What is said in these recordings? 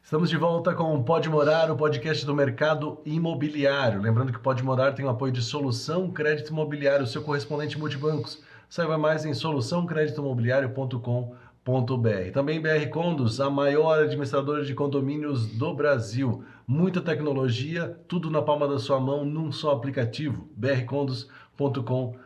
Estamos de volta com o Pode Morar, o podcast do mercado imobiliário. Lembrando que o Pode Morar tem o apoio de Solução Crédito Imobiliário, seu correspondente multibancos. Saiba mais em soluçãocreditoimobiliario.com.br. Também BR Condos, a maior administradora de condomínios do Brasil. Muita tecnologia, tudo na palma da sua mão, num só aplicativo. brcondos.com.br.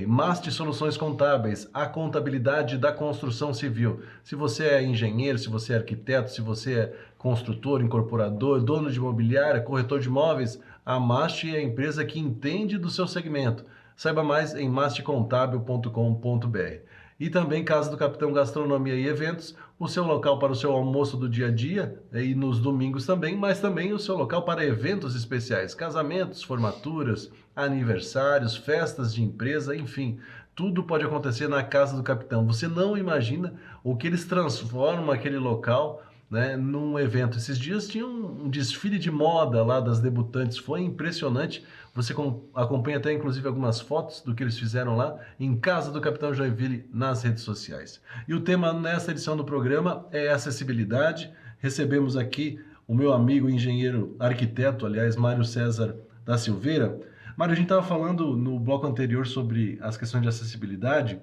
Mast Soluções Contábeis, a contabilidade da construção civil. Se você é engenheiro, se você é arquiteto, se você é construtor, incorporador, dono de imobiliária, corretor de imóveis, a Mast é a empresa que entende do seu segmento. Saiba mais em mastcontábil.com.br. E também Casa do Capitão Gastronomia e Eventos, o seu local para o seu almoço do dia a dia, e nos domingos também, mas também o seu local para eventos especiais, casamentos, formaturas, aniversários, festas de empresa, enfim, tudo pode acontecer na Casa do Capitão. Você não imagina o que eles transformam aquele local, né, num evento. Esses dias tinha um desfile de moda lá das debutantes, foi impressionante. Você acompanha até inclusive algumas fotos do que eles fizeram lá em Casa do Capitão Joinville nas redes sociais. E o tema nessa edição do programa é acessibilidade. Recebemos aqui o meu amigo engenheiro arquiteto, aliás, Mário César da Silveira. Mário, a gente estava falando no bloco anterior sobre as questões de acessibilidade.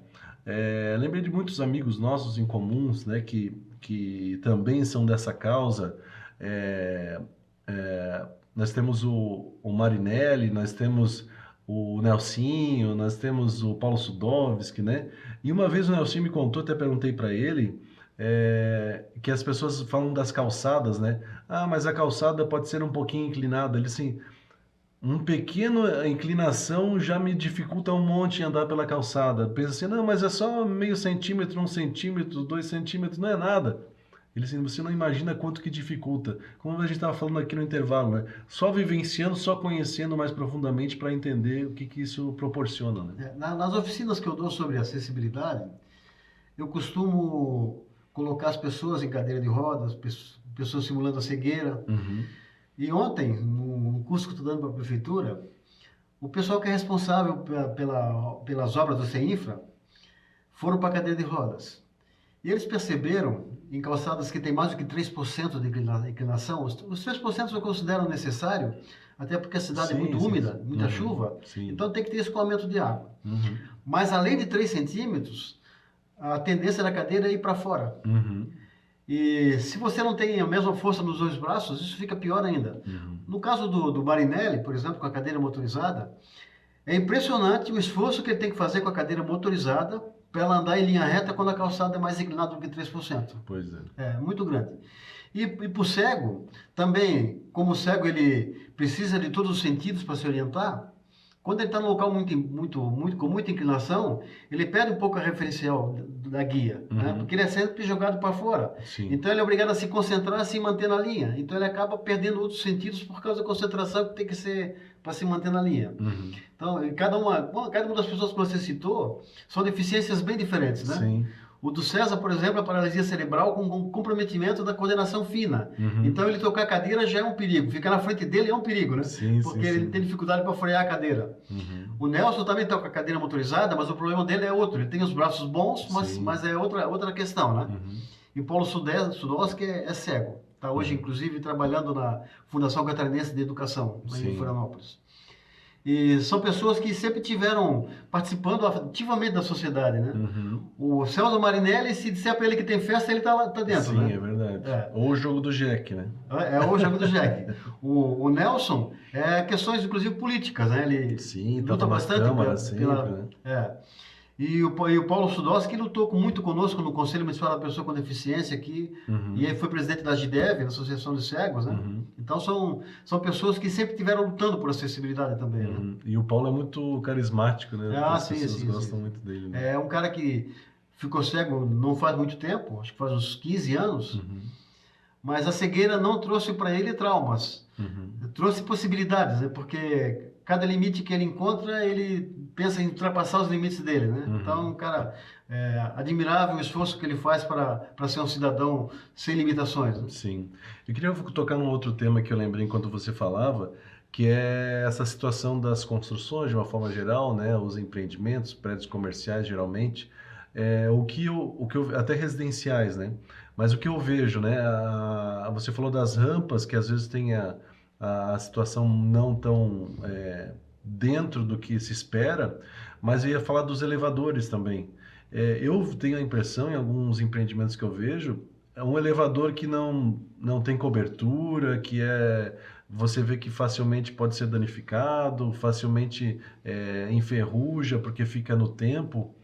Lembrei de muitos amigos nossos em comuns, né, que também são dessa causa. Nós temos o Marinelli, nós temos o Nelsinho, nós temos o Paulo Sudovski, né? E uma vez o Nelsinho me contou, até perguntei para ele, que as pessoas falam das calçadas, né? Ah, mas a calçada pode ser um pouquinho inclinada. Ele assim, uma pequena inclinação já me dificulta um monte em andar pela calçada. Pensa assim, não, mas é só meio centímetro, 1 centímetro, 2 centímetros, não é nada. Ele assim, você não imagina quanto que dificulta. Como a gente estava falando aqui no intervalo, né? Só vivenciando, só conhecendo mais profundamente para entender o que isso proporciona, né? Nas oficinas que eu dou sobre acessibilidade, eu costumo colocar as pessoas em cadeira de rodas, pessoas simulando a cegueira. Uhum. E ontem, no curso que eu estou dando para a prefeitura, o pessoal que é responsável pelas obras do CEINFRA foram para a cadeira de rodas. E eles perceberam, em calçadas que tem mais do que 3% de inclinação, os 3% eu considero necessário, até porque a cidade é muito úmida, muita chuva, então tem que ter escoamento de água. Uhum. Mas além de 3 centímetros, a tendência da cadeira é ir para fora. Uhum. E se você não tem a mesma força nos dois braços, isso fica pior ainda. Uhum. No caso do Marinelli, por exemplo, com a cadeira motorizada, é impressionante o esforço que ele tem que fazer com a cadeira motorizada para ela andar em linha reta quando a calçada é mais inclinada do que 3%. Pois é. É muito grande. E para o cego, também, como o cego ele precisa de todos os sentidos para se orientar, quando ele está num local com muita inclinação, ele perde um pouco a referencial da guia, né? Porque ele é sempre jogado para fora. Sim. Então ele é obrigado a se concentrar, a se manter na linha. Então ele acaba perdendo outros sentidos por causa da concentração que tem que ser para se manter na linha. Uhum. Então, cada uma das pessoas que você citou são deficiências bem diferentes, né? Sim. O do César, por exemplo, é paralisia cerebral com comprometimento da coordenação fina. Uhum. Então, ele tocar a cadeira já é um perigo. Ficar na frente dele é um perigo, né? Sim, porque ele tem dificuldade para frear a cadeira. Uhum. O Nelson também está com a cadeira motorizada, mas o problema dele é outro. Ele tem os braços bons, mas é outra questão, né? Uhum. E o Paulo Sudowski é cego. Está hoje, inclusive, trabalhando na Fundação Catarinense de Educação, lá em Florianópolis. E são pessoas que sempre tiveram participando ativamente da sociedade, né? Uhum. O Celso Marinelli, se disser para ele que tem festa, ele tá dentro, sim, né? É verdade. Ou o jogo do Jack, né? É o jogo do Jack. O Nelson, questões inclusive políticas, né? Ele luta bastante Câmara, né? E o Paulo Sudowski lutou muito conosco no Conselho Municipal da Pessoa com Deficiência aqui, e ele foi presidente da GIDEV, da Associação de Cegos, né? Então são pessoas que sempre estiveram lutando por acessibilidade também, né? E o Paulo é muito carismático, né? As pessoas gostam muito dele. Né? É um cara que ficou cego não faz muito tempo, acho que faz uns 15 anos, mas a cegueira não trouxe para ele traumas, trouxe possibilidades, né? Porque cada limite que ele encontra, ele pensa em ultrapassar os limites dele, né? Então, cara, admirável o esforço que ele faz para ser um cidadão sem limitações, né? Sim. Eu queria tocar num outro tema que eu lembrei enquanto você falava, que é essa situação das construções, de uma forma geral, né? Os empreendimentos, prédios comerciais, geralmente, até residenciais, né? Mas o que eu vejo, né? Você falou das rampas, que às vezes tem a situação não tão dentro do que se espera, mas eu ia falar dos elevadores também. Eu tenho a impressão, em alguns empreendimentos que eu vejo, é um elevador que não tem cobertura, você vê que facilmente pode ser danificado, facilmente enferruja porque fica no tempo.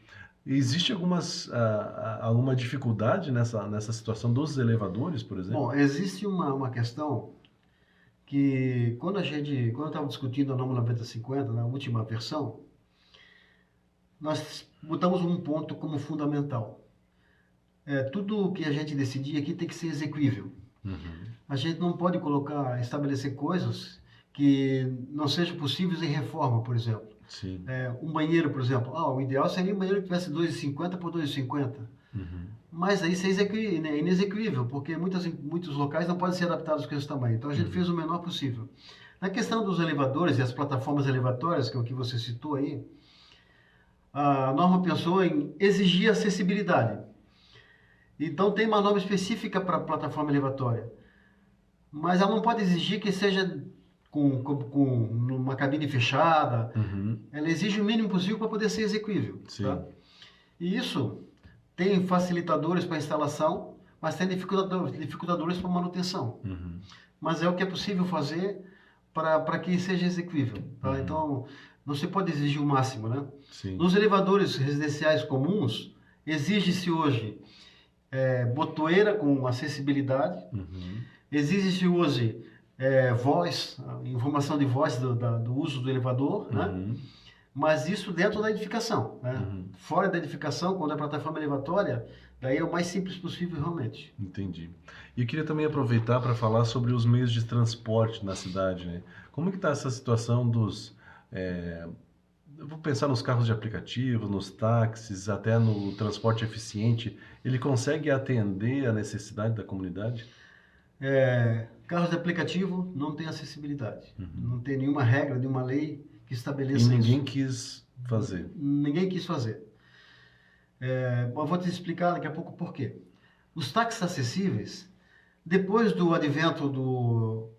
Existe alguma dificuldade nessa situação dos elevadores, por exemplo? Bom, existe uma questão que quando eu estava discutindo a norma 9050, na última versão, nós botamos um ponto como fundamental. Tudo que a gente decidir aqui tem que ser exequível. Uhum. A gente não pode estabelecer coisas que não sejam possíveis em reforma, por exemplo. Sim. Um banheiro, por exemplo. O ideal seria um banheiro que tivesse 2,50 por 2,50. Uhum. Mas aí isso é inexequível, porque muitos locais não podem ser adaptados com esse tamanho. Então a gente fez o menor possível. Na questão dos elevadores e as plataformas elevatórias, que é o que você citou aí, a norma pensou em exigir acessibilidade. Então tem uma norma específica para a plataforma elevatória, mas ela não pode exigir que seja com uma cabine fechada. Uhum. Ela exige o mínimo possível para poder ser exequível. Tá? E isso tem facilitadores para instalação, mas tem dificultadores para manutenção. Uhum. Mas é o que é possível fazer para que seja exequível. Tá? Uhum. Então, não se pode exigir o máximo. Né? Sim. Nos elevadores residenciais comuns, exige-se hoje botoeira com acessibilidade, Uhum. exige-se hoje voz, informação de voz do uso do elevador, né? Uhum. Mas isso dentro da edificação. Né? Uhum. Fora da edificação, quando é plataforma elevatória, daí é o mais simples possível realmente. Entendi. E eu queria também aproveitar para falar sobre os meios de transporte na cidade, né? Como que está essa situação eu vou pensar nos carros de aplicativo, nos táxis, até no transporte eficiente. Ele consegue atender a necessidade da comunidade? Carros de aplicativo não tem acessibilidade. Uhum. Não tem nenhuma regra, nenhuma lei que estabeleça E ninguém isso. quis fazer. Ninguém quis fazer. Eu vou te explicar daqui a pouco por quê. Os táxis acessíveis, depois do advento dos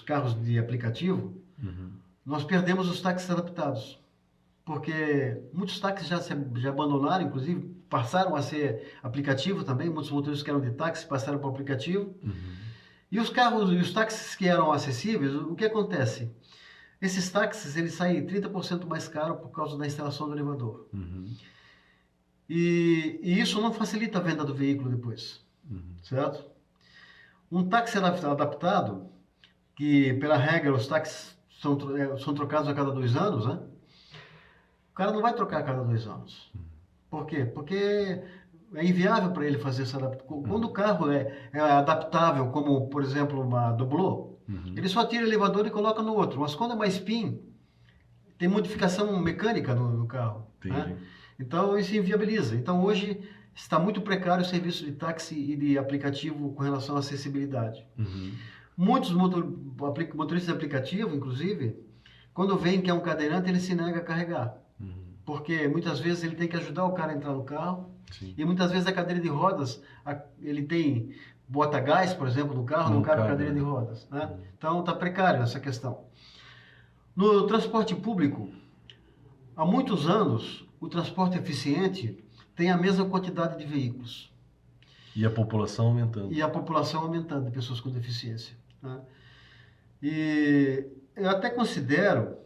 carros de aplicativo, nós perdemos os táxis adaptados. Porque muitos táxis já abandonaram, inclusive passaram a ser aplicativo também. Muitos motoristas que eram de táxi passaram para o aplicativo. E os táxis que eram acessíveis, o que acontece? Esses táxis, eles saem 30% mais caro por causa da instalação do elevador. E isso não facilita a venda do veículo depois, certo? Um táxi adaptado, que pela regra os táxis são trocados a cada 2 anos, né? O cara não vai trocar a cada 2 anos. Por quê? Porque é inviável para ele fazer essa adaptação. Quando o carro é adaptável, como, por exemplo, uma doblô, ele só tira o elevador e coloca no outro. Mas quando é uma spin, tem modificação mecânica no carro. Né? Então, isso inviabiliza. Então, hoje, está muito precário o serviço de táxi e de aplicativo com relação à acessibilidade. Muitos motoristas de aplicativo, inclusive, quando veem que é um cadeirante, ele se nega a carregar. Porque muitas vezes ele tem que ajudar o cara a entrar no carro. Sim. E muitas vezes a cadeira de rodas, ele bota gás, por exemplo, no carro, não cabe a cadeira de rodas. Né? Então está precário essa questão. No transporte público, há muitos anos, o transporte eficiente tem a mesma quantidade de veículos. E a população aumentando. E a população aumentando de pessoas com deficiência. Né? E eu até considero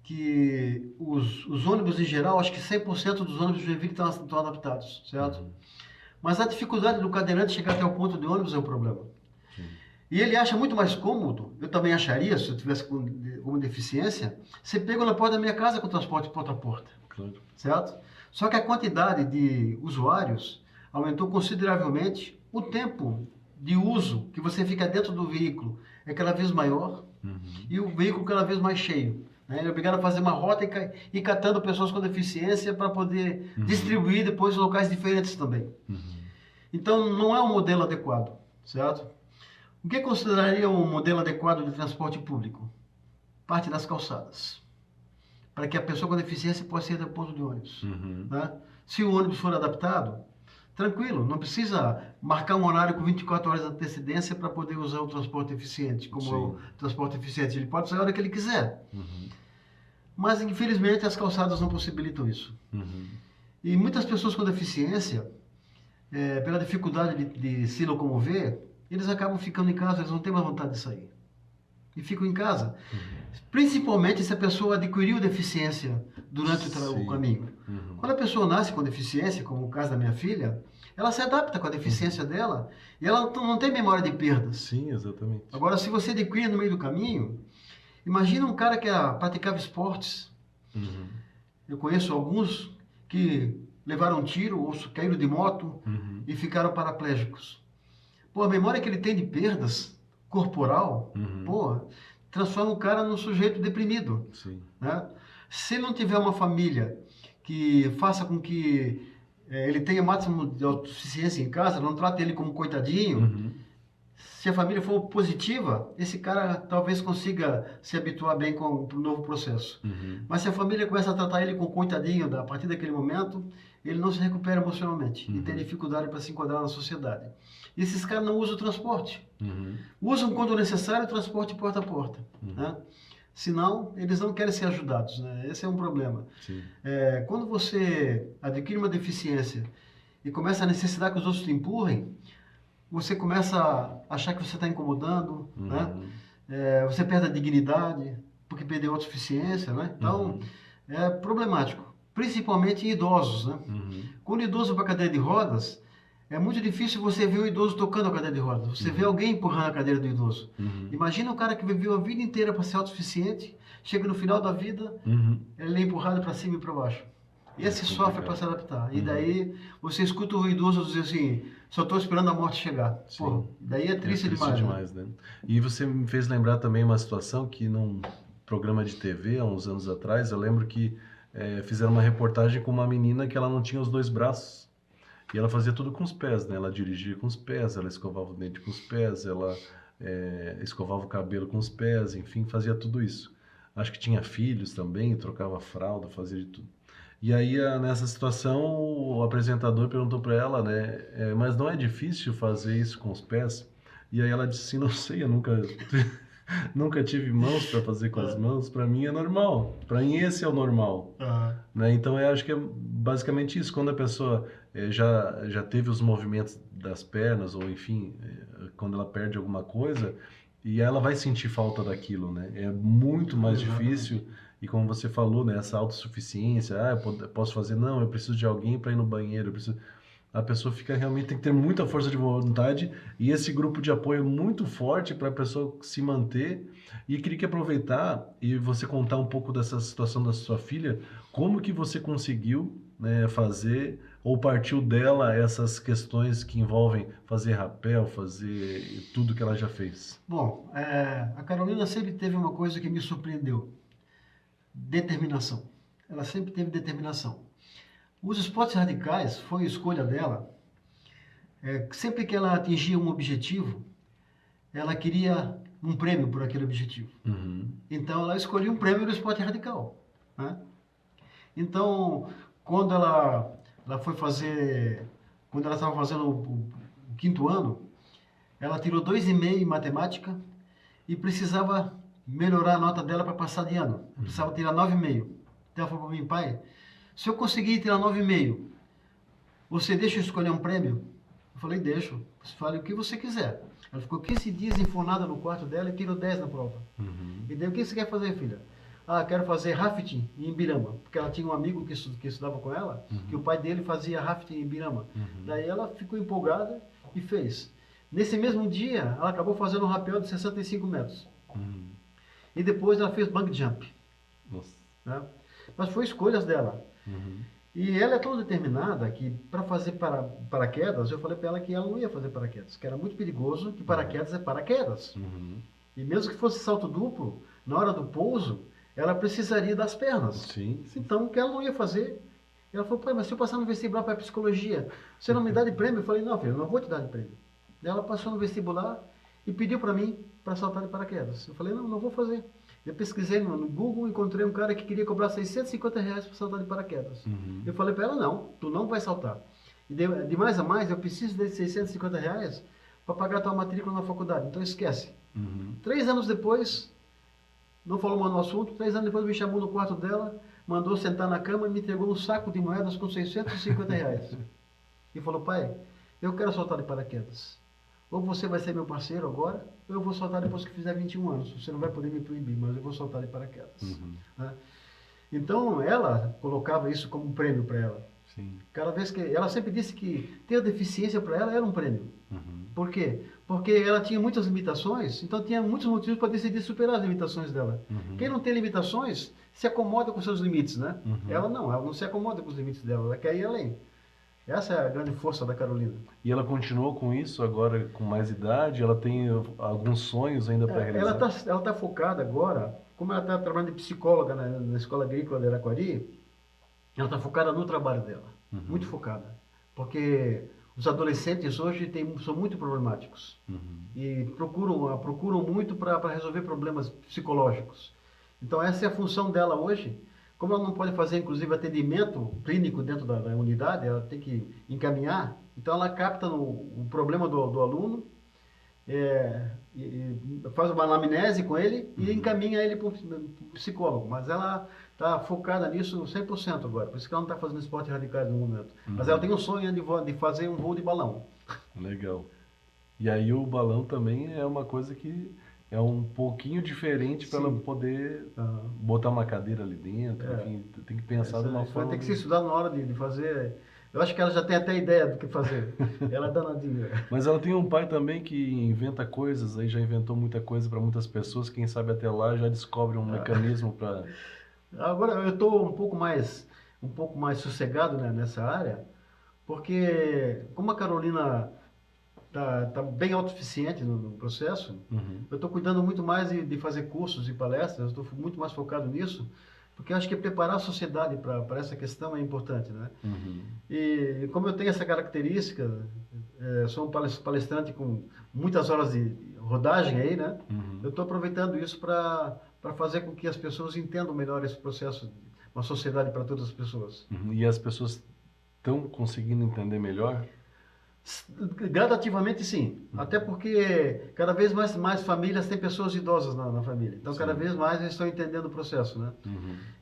que os ônibus em geral, acho que 100% dos ônibus de Joinville estão adaptados, certo? Mas a dificuldade do cadeirante chegar até o ponto de ônibus é um problema. E ele acha muito mais cômodo, eu também acharia, se eu tivesse com deficiência, ser pego na porta da minha casa com transporte porta a porta, certo? Só que a quantidade de usuários aumentou consideravelmente, o tempo de uso que você fica dentro do veículo é cada vez maior e o veículo cada vez mais cheio. Ele é obrigado a fazer uma rota e catando pessoas com deficiência para poder distribuir depois em locais diferentes também. Então, não é um modelo adequado, certo? O que consideraria um modelo adequado de transporte público? Parte das calçadas. para que a pessoa com deficiência possa ir até o ponto de ônibus. Uhum. Né? Se o ônibus for adaptado, tranquilo, não precisa marcar um horário com 24 horas de antecedência para poder usar o transporte eficiente, como é o transporte eficiente. Ele pode sair a hora que ele quiser. Uhum. Mas, infelizmente, as calçadas não possibilitam isso. Uhum. E muitas pessoas com deficiência, pela dificuldade de se locomover, eles acabam ficando em casa, eles não têm mais vontade de sair. E ficam em casa. Principalmente se a pessoa adquiriu deficiência durante o caminho. Uhum. Quando a pessoa nasce com deficiência, como o caso da minha filha, ela se adapta com a deficiência dela e ela não tem memória de perdas. Sim, exatamente. Agora, se você adquire no meio do caminho, imagina um cara que praticava esportes. Uhum. Eu conheço alguns que levaram um tiro ou caíram de moto e ficaram paraplégicos. Pô, a memória que ele tem de perdas corporal, transforma o cara num sujeito deprimido. Sim. Né? Se ele não tiver uma família que faça com que ele tenha o máximo de autossuficiência em casa, não trate ele como coitadinho, se a família for positiva, esse cara talvez consiga se habituar bem com o novo processo. Mas se a família começa a tratar ele como coitadinho, a partir daquele momento, ele não se recupera emocionalmente e tem dificuldade para se enquadrar na sociedade. E esses caras não usam o transporte. Usam quando necessário o transporte porta a porta. Né? Senão, eles não querem ser ajudados. Né? Esse é um problema. Quando você adquire uma deficiência e começa a necessitar que os outros te empurrem, você começa a achar que você está incomodando, né? Você perde a dignidade, porque perdeu a autossuficiência, né? Então, é problemático, principalmente em idosos, né? Quando o idoso vai para a cadeira de rodas, é muito difícil você ver o idoso tocando a cadeira de rodas, você vê alguém empurrando a cadeira do idoso. Imagina um cara que viveu a vida inteira para ser autossuficiente, chega no final da vida, ele é empurrado para cima e para baixo. Esse sofre para se adaptar. E daí você escuta o idoso dizer assim, só estou esperando a morte chegar. Pô, daí é triste demais. Né? E você me fez lembrar também uma situação que num programa de TV, há uns anos atrás, eu lembro que fizeram uma reportagem com uma menina que ela não tinha os 2 braços. E ela fazia tudo com os pés, né? Ela dirigia com os pés, ela escovava o dente com os pés, ela escovava o cabelo com os pés, enfim, fazia tudo isso. Acho que tinha filhos também, trocava fralda, fazia de tudo. E aí, nessa situação, o apresentador perguntou para ela, né? Mas não é difícil fazer isso com os pés? E aí ela disse assim, não sei, eu nunca tive mãos para fazer com as mãos, para mim é normal. Para mim esse é o normal. Né? Então, eu acho que é basicamente isso. Quando a pessoa já teve os movimentos das pernas, ou enfim, quando ela perde alguma coisa, e ela vai sentir falta daquilo, né? É muito mais difícil. E como você falou, né, essa autossuficiência, eu posso fazer, não, eu preciso de alguém para ir no banheiro, a pessoa realmente tem que ter muita força de vontade e esse grupo de apoio é muito forte para a pessoa se manter. E queria aproveitar e você contar um pouco dessa situação da sua filha, como que você conseguiu, né, fazer ou partiu dela essas questões que envolvem fazer rapel, fazer tudo que ela já fez? Bom, a Carolina sempre teve uma coisa que me surpreendeu. Determinação. Ela sempre teve determinação. Os esportes radicais foi a escolha dela. Sempre que ela atingia um objetivo, ela queria um prêmio por aquele objetivo. Então, ela escolhia um prêmio no esporte radical. Né? Então, quando ela foi fazer... Quando ela estava fazendo o 5º ano, ela tirou 2,5 em matemática e precisava melhorar a nota dela para passar de ano. Eu precisava tirar 9,5. Então ela falou para mim, pai, se eu conseguir tirar 9,5, você deixa eu escolher um prêmio? Eu falei, deixo. Você fala o que você quiser. Ela ficou 15 dias enfornada no quarto dela e tirou 10 na prova. E daí, o que você quer fazer, filha? Quero fazer rafting em Ibirama. Porque ela tinha um amigo que estudava com ela, que o pai dele fazia rafting em Ibirama. Daí ela ficou empolgada e fez. Nesse mesmo dia, ela acabou fazendo um rapel de 65 metros. E depois ela fez bungee jump. Né? Mas foi escolhas dela. E ela é tão determinada que para fazer paraquedas, eu falei para ela que ela não ia fazer paraquedas, que era muito perigoso, que paraquedas é paraquedas. E mesmo que fosse salto duplo, na hora do pouso, ela precisaria das pernas. Sim. Então, o que ela não ia fazer? Ela falou, pai, mas se eu passar no vestibular para psicologia, você não me dá de prêmio? Eu falei, não, filho, eu não vou te dar de prêmio. Ela passou no vestibular e pediu para mim para saltar de paraquedas. Eu falei, não vou fazer. Eu pesquisei no Google, encontrei um cara que queria cobrar R$ 650 para saltar de paraquedas. Eu falei para ela, não, tu não vai saltar. E de mais a mais, eu preciso desses R$ 650 para pagar a tua matrícula na faculdade, então esquece. 3 anos depois, não falou mais no assunto, 3 anos depois me chamou no quarto dela, mandou sentar na cama e me entregou um saco de moedas com R$ 650. E falou, pai, eu quero saltar de paraquedas. Ou você vai ser meu parceiro agora, ou eu vou soltar depois que fizer 21 anos. Você não vai poder me proibir, mas eu vou soltar de paraquedas. Né? Então, ela colocava isso como um prêmio para ela. Sim. Cada vez que ela sempre disse que ter deficiência para ela era um prêmio. Por quê? Porque ela tinha muitas limitações, então tinha muitos motivos para decidir superar as limitações dela. Quem não tem limitações se acomoda com seus limites, né? Ela não se acomoda com os limites dela, ela quer ir além. Essa é a grande força da Carolina. E ela continuou com isso agora com mais idade? Ela tem alguns sonhos ainda para realizar? Ela tá focada agora, como ela está trabalhando de psicóloga na Escola Agrícola de Araquari, ela está focada no trabalho dela, muito focada. Porque os adolescentes hoje são muito problemáticos e procuram muito para resolver problemas psicológicos. Então essa é a função dela hoje. Como ela não pode fazer, inclusive, atendimento clínico dentro da unidade, ela tem que encaminhar, então ela capta o problema do aluno, faz uma anamnese com ele e encaminha ele para o psicólogo. Mas ela está focada nisso 100% agora, por isso que ela não está fazendo esportes radicais no momento. Mas ela tem um sonho de fazer um voo de balão. Legal. E aí o balão também é uma coisa que é um pouquinho diferente para ela poder botar uma cadeira ali dentro, enfim, tem que pensar de uma forma... Vai ter que se estudar na hora de fazer. Eu acho que ela já tem até ideia do que fazer. Ela é danadinha. Mas ela tem um pai também que inventa coisas, aí já inventou muita coisa para muitas pessoas, quem sabe até lá já descobre um mecanismo para... Agora eu estou um pouco mais sossegado, né, nessa área, porque como a Carolina tá bem autossuficiente no processo, eu estou cuidando muito mais de fazer cursos e palestras, estou muito mais focado nisso, porque eu acho que preparar a sociedade para essa questão é importante, né? E como eu tenho essa característica, sou um palestrante com muitas horas de rodagem aí, né? Eu estou aproveitando isso para fazer com que as pessoas entendam melhor esse processo, uma sociedade para todas as pessoas. E as pessoas estão conseguindo entender melhor? Gradativamente sim, até porque cada vez mais famílias têm pessoas idosas na família, então cada vez mais eles estão entendendo o processo, né?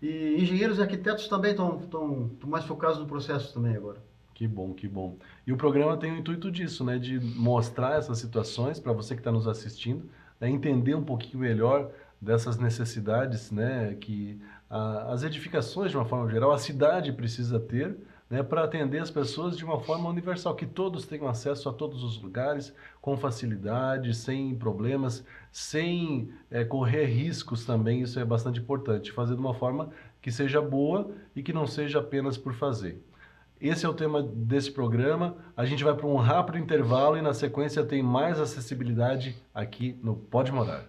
E engenheiros e arquitetos também estão mais focados no processo também agora. Que bom, que bom. E o programa tem o intuito disso, né, de mostrar essas situações para você que está nos assistindo, né, entender um pouquinho melhor dessas necessidades, né, que as edificações de uma forma geral, a cidade precisa ter, né, para atender as pessoas de uma forma universal, que todos tenham acesso a todos os lugares com facilidade, sem problemas, sem correr riscos também, isso é bastante importante, fazer de uma forma que seja boa e que não seja apenas por fazer. Esse é o tema desse programa, a gente vai para um rápido intervalo e na sequência tem mais acessibilidade aqui no Pode Morar.